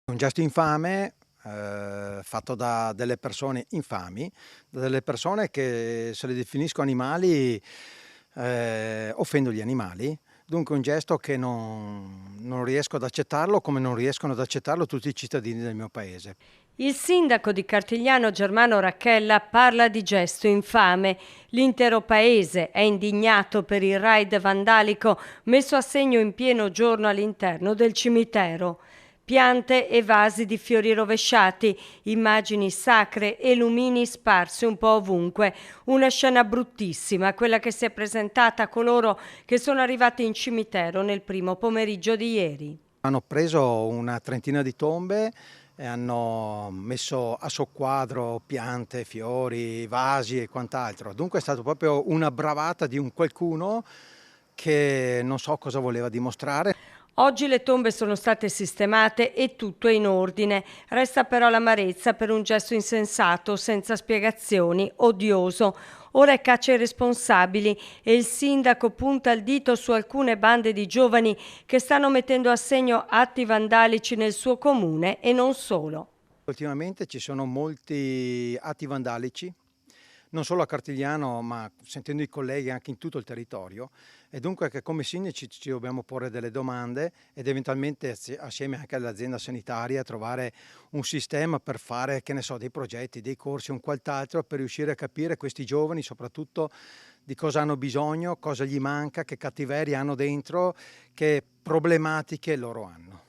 Un gesto infame, fatto da delle persone infami, da delle persone che se le definisco animali, offendo gli animali. Dunque un gesto che non riesco ad accettarlo, come non riescono ad accettarlo tutti i cittadini del mio paese. Il sindaco di Cartigliano Germano Racchella parla di gesto infame. L'intero paese è indignato per il raid vandalico messo a segno in pieno giorno all'interno del cimitero. Piante e vasi di fiori rovesciati, immagini sacre e lumini sparsi un po' ovunque. Una scena bruttissima, quella che si è presentata a coloro che sono arrivati in cimitero nel primo pomeriggio di ieri. Hanno preso una trentina di tombe e hanno messo a soqquadro piante, fiori, vasi e quant'altro. Dunque è stato proprio una bravata di un qualcuno che non so cosa voleva dimostrare. Oggi le tombe sono state sistemate e tutto è in ordine. Resta però l'amarezza per un gesto insensato, senza spiegazioni, odioso. Ora è caccia ai responsabili e il sindaco punta il dito su alcune bande di giovani che stanno mettendo a segno atti vandalici nel suo comune e non solo. Ultimamente ci sono molti atti vandalici, non solo a Cartigliano, ma sentendo i colleghi anche in tutto il territorio, e dunque che come sindaci ci dobbiamo porre delle domande ed eventualmente assieme anche all'azienda sanitaria trovare un sistema per fare, che ne so, dei progetti, dei corsi, un quant'altro per riuscire a capire questi giovani soprattutto di cosa hanno bisogno, cosa gli manca, che cattiveria hanno dentro, che problematiche loro hanno.